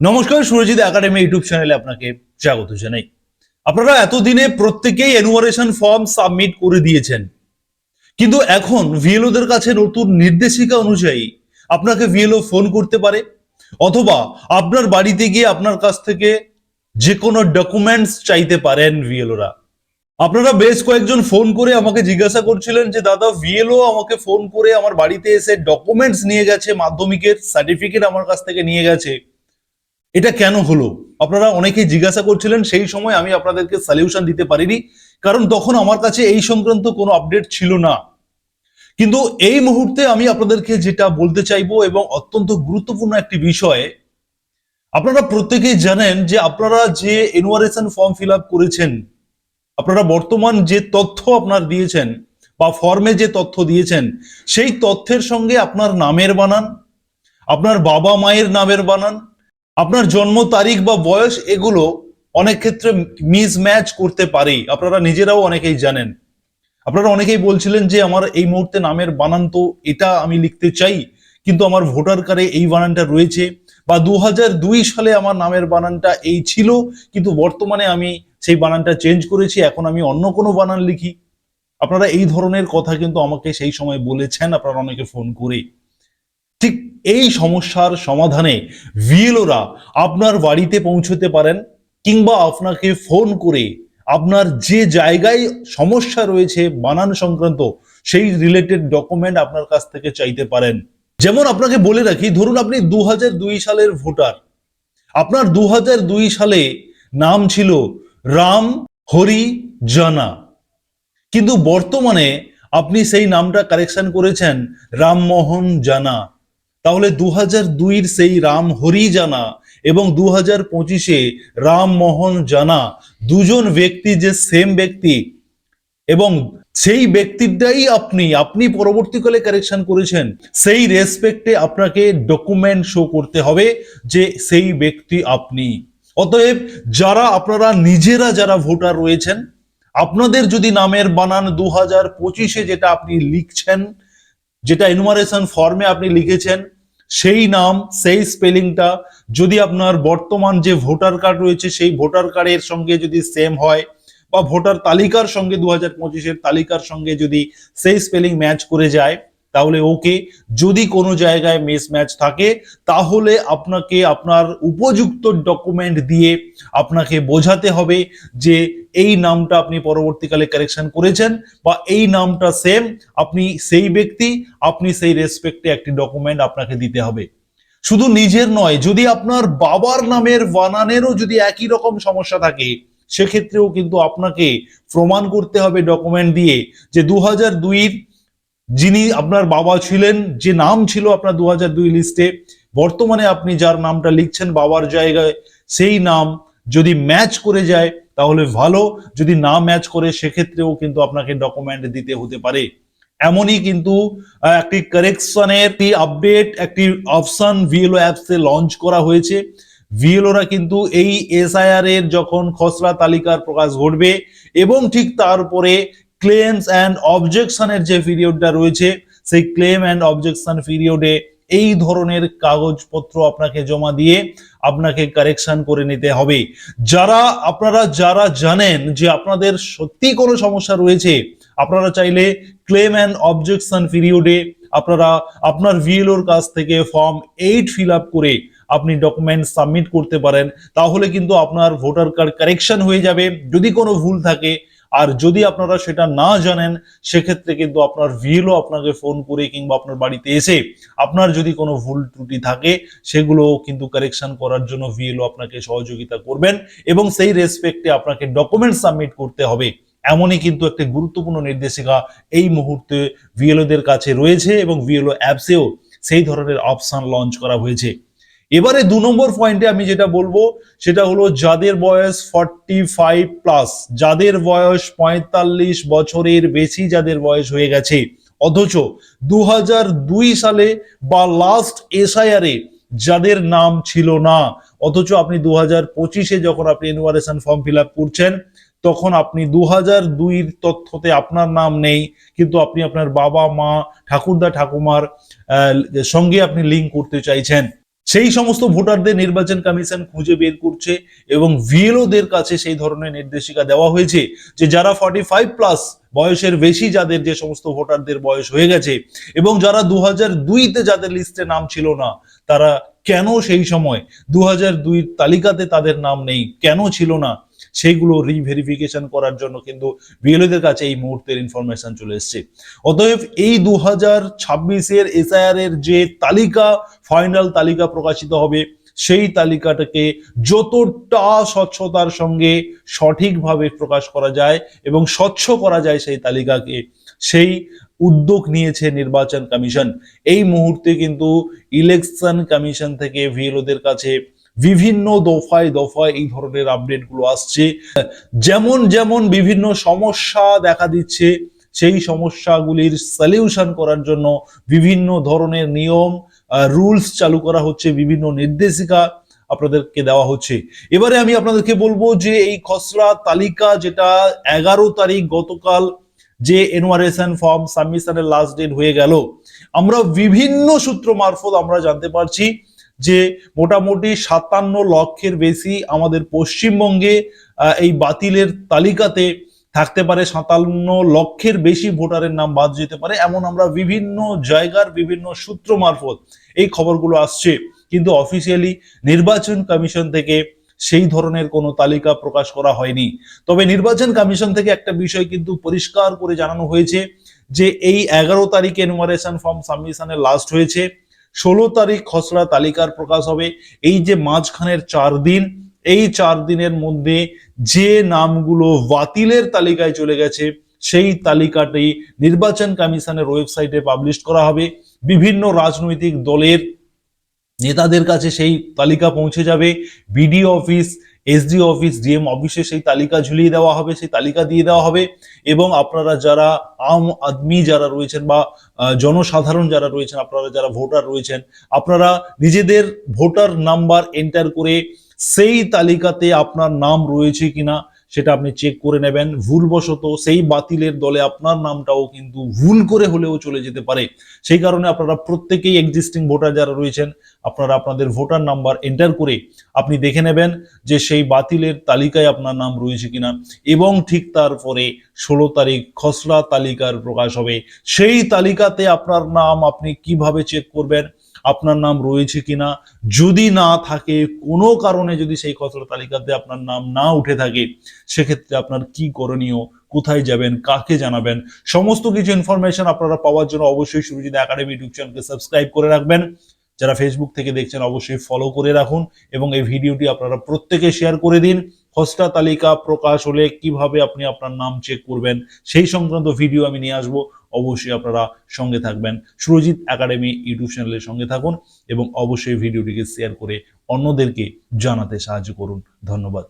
নমস্কার, Surajit academy YouTube চ্যানেলে আপনাকে স্বাগত জানাই। আপনারা এতদিনে প্রত্যেকেই এনুমারেশন ফর্ম সাবমিট করে দিয়েছেন, কিন্তু এখন ভিএলওদের কাছে নতুন নির্দেশিকা অনুযায়ী আপনাকে ভিএলও ফোন করতে পারে, অথবা আপনার বাড়িতে গিয়ে আপনার কাছ থেকে যে কোনো ডকুমেন্টস চাইতে পারেন ভিএলওরা। আপনারা বেশ কয়েকজন ফোন করে আমাকে জিজ্ঞাসা করছিলেন যে দাদা, ভিএলও আমাকে ফোন করে আমার বাড়িতে এসে ডকুমেন্টস নিয়ে গেছে, মাধ্যমিকের সার্টিফিকেট আমার কাছ থেকে নিয়ে গেছে, এটা কেন হলো? আপনারা অনেকেই জিজ্ঞাসা করছিলেন। সেই সময় আমি আপনাদেরকে সলিউশন দিতে পারিনি, কারণ তখন আমার কাছে এই সংক্রান্ত কোনো আপডেট ছিল না। কিন্তু এই মুহূর্তে আমি আপনাদেরকে যেটা বলতে চাইবো, এবং অত্যন্ত গুরুত্বপূর্ণ একটি বিষয়, আপনারা প্রত্যেকেই জানেন যে আপনারা যে এনুয়ারেশন ফর্ম ফিল আপ করেছেন, আপনারা বর্তমান যে তথ্য আপনার দিয়েছেন বা ফর্মে যে তথ্য দিয়েছেন, সেই তথ্যের সঙ্গে আপনার নামের বানান, আপনার বাবা মায়ের নামের বানান, আপনার জন্ম তারিখ বা বয়স, এগুলো অনেক ক্ষেত্রে মিসম্যাচ করতে পারে। আপনারা নিজেরাও অনেকেই জানেন। আপনারা অনেকেই বলছিলেন যে আমার এই মুহূর্তে নামের বানান তো এটা আমি লিখতে চাই, কিন্তু আমার ভোটার কার্ডে এই বানানটা রয়েছে, বা 2002 সালে আমার নামের বানানটা এই ছিল, কিন্তু বর্তমানে আমি সেই বানানটা চেঞ্জ করেছি, এখন আমি অন্য কোনো বানান লিখি। আপনারা এই ধরনের কথা কিন্তু আমাকে সেই সময় বলেছেন, আপনারা অনেকে ফোন করে। ঠিক এই সমস্যার সমাধানে ভিএলওরা আপনার বাড়িতে পৌঁছতে পারেন, কিংবা আপনাকে ফোন করে আপনার যে জায়গায় সমস্যা রয়েছে বানান সংক্রান্ত, সেই রিলেটেড ডকুমেন্ট আপনার কাছ থেকে চাইতে পারেন। যেমন আপনাকে বলে রাখি, ধরুন আপনি 2002 সালের ভোটার, আপনার 2002 সালে নাম ছিল রাম হরি জানা, কিন্তু বর্তমানে আপনি সেই নামটা কারেকশন করেছেন রামমোহন জানা। তাহলে 2002-এর সেই রাম হরি জানা এবং 2025-এ রামমোহন জানা, দুজন ব্যক্তি যে সেম ব্যক্তি, এবং সেই ব্যক্তিটাই আপনি পরবর্তীকালে কারেকশন করেছেন, সেই রেসপেক্টে আপনাকে ডকুমেন্ট শো করতে হবে যে সেই ব্যক্তি আপনি। অতএব আপনারা নিজেরা যারা ভোটার রয়েছেন, আপনাদের যদি নামের বানান 2025-এ যেটা আপনি লিখছেন, যেটা এনুমারেশন ফর্মে আপনি লিখেছেন, সেই নাম সেই স্পেলিংটা যদি আপনার বর্তমান যে ভোটার কার্ড রয়েছে সেই ভোটার কার্ডের সঙ্গে যদি সেম হয়, বা ভোটার তালিকার সঙ্গে 2025-এর তালিকার সঙ্গে যদি সেই স্পেলিং ম্যাচ করে যায়, তাহলে ওকে। যদি কোনো জায়গায় মিসম্যাচ থাকে, তাহলে আপনাকে আপনার উপযুক্ত ডকুমেন্ট দিয়ে আপনাকে বোঝাতে হবে যে এই নামটা আপনি পরবর্তীকালে কারেকশন করেছেন, বা এই নামটা সেম, আপনি সেই ব্যক্তি, আপনি সেই রেসপেক্টে একটি ডকুমেন্ট আপনাকে দিতে হবে। শুধু নিজের নয়, যদি আপনার বাবার নামের বানানেরও যদি একই রকম সমস্যা থাকে, সেক্ষেত্রেও কিন্তু আপনাকে প্রমাণ করতে হবে ডকুমেন্ট দিয়ে যে 2002-এর যিনি আপনার বাবা ছিলেন, যে নাম ছিল আপনার 2002 লিস্টে, বর্তমানে আপনি যার নামটা লিখছেন বাবার জায়গায়, সেই নাম যদি ম্যাচ করে যায় তাহলে ভালো, যদি না ম্যাচ করে সেক্ষেত্রেও কিন্তু আপনাকে ডকুমেন্ট দিতে হতে পারে। এমনই কিন্তু একটি কারেকশনের একটি আপডেট, একটি অপশন ভিএলও অ্যাপসে লঞ্চ করা হয়েছে। ভিএলওরা কিন্তু এই এসআইআর এর যখন খসড়া তালিকার প্রকাশ ঘটবে, এবং ঠিক তারপরে ক্লেমস অ্যান্ড অবজেকশনের যে পিরিয়ডটা রয়েছে, সেই ক্লেম অ্যান্ড অবজেকশন পিরিয়ডে এই ধরনের কাগজপত্র আপনাকে জমা দিয়ে আপনাকে কারেকশন করে নিতে হবে। আপনারা যারা জানেন যে আপনাদের সত্যি কোনো সমস্যা রয়েছে, আপনারা চাইলে ক্লেম অ্যান্ড অবজেকশন পিরিয়ডে আপনারা আপনার ভিএলওর কাছ থেকে ফর্ম 8 ফিল আপ করে আপনি ডকুমেন্ট সাবমিট করতে পারেন। তাহলে কিন্তু আপনার ভোটার কার্ড কারেকশন হয়ে যাবে যদি কোনো ভুল থাকে। আর যদি আপনারা সেটা না জানেন, সেক্ষেত্রে কিন্তু আপনার ভিএলও আপনাকে ফোন করে কিংবা আপনার বাড়িতে এসে আপনার যদি কোনো ভুল ত্রুটি থাকে, সেগুলো কিন্তু কারেকশন করার জন্য ভিএলও আপনাকে সহযোগিতা করবেন, এবং সেই রেসপেক্টে আপনাকে ডকুমেন্ট সাবমিট করতে হবে। এমনই কিন্তু একটি গুরুত্বপূর্ণ নির্দেশিকা এই মুহূর্তে ভিএলওদের কাছে রয়েছে, এবং ভিএলও অ্যাপসেও সেই ধরনের অপশন লঞ্চ করা হয়েছে। এবারে 2 নম্বর পয়েন্টে আমি যেটা বলবো, সেটা হলো যাদের বয়স 45+, যাদের বয়স 45 বছরের বেশি, যাদের বয়স হয়ে গেছে, অথচ 2002 সালে বা লাস্ট এসআইআর-এ যাদের নাম ছিল না, অথচ আপনি 2025-এ যখন আপনি এনুমারেশন ফর্ম ফিল আপ করছেন, তখন আপনি 2002-এর তথ্যতে আপনার নাম নেই, কিন্তু আপনি আপনার বাবা মা ঠাকুরদা ঠাকুমার সঙ্গে আপনি লিঙ্ক করতে চাইছেন। সেই সমস্ত ভোটারদের নির্বাচন কমিশন খুঁজে বের করছে এবং ভিএলওদের কাছে সেই ধরনের নির্দেশিকা দেওয়া হয়েছে যে যারা 45+ বয়সের বেশি, যাদের যে সমস্ত ভোটারদের বয়স হয়ে গেছে এবং যারা 2002-তে যাদের লিস্টে নাম ছিল না, তারা কেন সেই সময় 2002 তালিকাতে তাদের নাম নেই, কেন ছিল না, সেইগুলো রিভেরিফিকেশন করার জন্য কিন্তু বিএলওদের কাছে এই মুহূর্তের ইনফরমেশন চলে এসেছে। অতএব এই 2026-এর এসআইআর এর যে তালিকা, ফাইনাল তালিকা প্রকাশিত হবে, সেই তালিকাটাকে যতটা স্বচ্ছতার সঙ্গে সঠিকভাবে প্রকাশ করা যায় এবং স্বচ্ছ করা যায় সেই তালিকাকে, সেই উদ্যোগ নিয়েছে নির্বাচন কমিশন। এই মুহূর্তে কিন্তু ইলেকশন কমিশন থেকে ভিএলওদের কাছে বিভিন্ন দফায় দফায় এই ধরনের আপডেট গুলো আসছে। যেমন যেমন বিভিন্ন সমস্যা দেখা দিচ্ছে, সেই সমস্যাগুলির সলিউশন করার জন্য বিভিন্ন ধরনের নিয়ম, রুলস চালু করা হচ্ছে, বিভিন্ন নির্দেশিকা আপনাদেরকে দেওয়া হচ্ছে। এবারে আমি আপনাদেরকে বলবো যে এই খসড়া তালিকা যেটা 11 তারিখ গতকাল যে এনুমারেশন ফর্ম সাবমিশনের লাস্ট ডেট হয়ে গেল, আমরা বিভিন্ন সূত্র মারফত আমরা জানতে পারছি যে মোটামুটি 57 লক্ষের বেশি আমাদের পশ্চিমবঙ্গে এই বাতিলের তালিকাতে থাকতে পারে, 57 লক্ষের বেশি ভোটারের নাম বাদ যেতে পারে, এমন আমরা বিভিন্ন জায়গার বিভিন্ন সূত্র মারফত এই খবরগুলো আসছে। কিন্তু অফিসিয়ালি নির্বাচন কমিশন থেকে সেই ধরনের কোনো তালিকা প্রকাশ করা হয়নি। তবে নির্বাচন কমিশন থেকে একটা বিষয় কিন্তু পরিষ্কার করে জানানো হয়েছে যে এই 11 তারিখে এনুমারেশন ফর্ম সাবমিশনের লাস্ট হয়েছে, 16 তারিখ খসড়া তালিকার প্রকাশ হবে। এই যে মাঝখানের 4 দিন, এই 4 দিনের মধ্যে যে নামগুলো বাতিলের তালিকায় চলে গেছে, সেই তালিকাটি নির্বাচন কমিশনের ওয়েবসাইটে পাবলিশ করা হবে। বিভিন্ন রাজনৈতিক দলের নেতাদের কাছে সেই তালিকা পৌঁছে যাবে। BDO office, SD office, DM অফিসে সেই তালিকা ঝুলিয়ে দেওয়া হবে, সেই তালিকা দিয়ে দেওয়া হবে। এবং আপনারা যারা আম আদমি যারা রয়েছেন বা জনসাধারণ যারা রয়েছেন, আপনারা যারা ভোটার রয়েছেন, আপনারা নিজেদের ভোটার নাম্বার এন্টার করে সেই তালিকাতে আপনার নাম রয়েছে কিনা সেটা আপনি চেক করে নেবেন। ভুলবশত সেই বাতিলের দলে আপনার নামটাও কিন্তু ভুল করে হলেও চলে যেতে পারে। সেই কারণে আপনারা প্রত্যেকেই এক্সিস্টিং ভোটার যারা রয়েছেন, আপনারা আপনাদের ভোটার নাম্বার এন্টার করে আপনি দেখে নেবেন যে সেই বাতিলের তালিকায় আপনার নাম রয়েছে কিনা। এবং ঠিক তারপরে 16 তারিখ খসড়া তালিকার প্রকাশ হবে। সেই তালিকাতে আপনার নাম আপনি কিভাবে চেক করবেন আপনার নাম রয়েছে কিনা। যদি না থাকে, কোনো কারণে যদি সেই খসড়া তালিকাতে আপনার নাম না উঠে থাকে, সেক্ষেত্রে আপনার কি করণীয়, কোথায় যাবেন, কাকে জানাবেন, সমস্ত কিছু ইনফরমেশন আপনারা পাওয়ার জন্য অবশ্যই সুরজিৎ একাডেমি ইউটিউব চ্যানেলকে সাবস্ক্রাইব করে রাখবেন। যারা ফেসবুক থেকে দেখছেন অবশ্যই ফলো করে রাখুন এবং এই ভিডিওটি আপনারা প্রত্যেকে শেয়ার করে দিন। খসড়া তালিকা প্রকাশ হলে কিভাবে আপনি আপনার নাম চেক করবেন সেই সংক্রান্ত ভিডিও আমি নিয়ে আসবো, অবশ্যই আপনারা সঙ্গে থাকবেন। সুরজিৎ একাডেমি ইউটিউব চ্যানেলের সঙ্গে থাকুন এবং অবশ্যই ভিডিওটিকে শেয়ার করে অন্যদেরকে জানাতে সাহায্য করুন। ধন্যবাদ।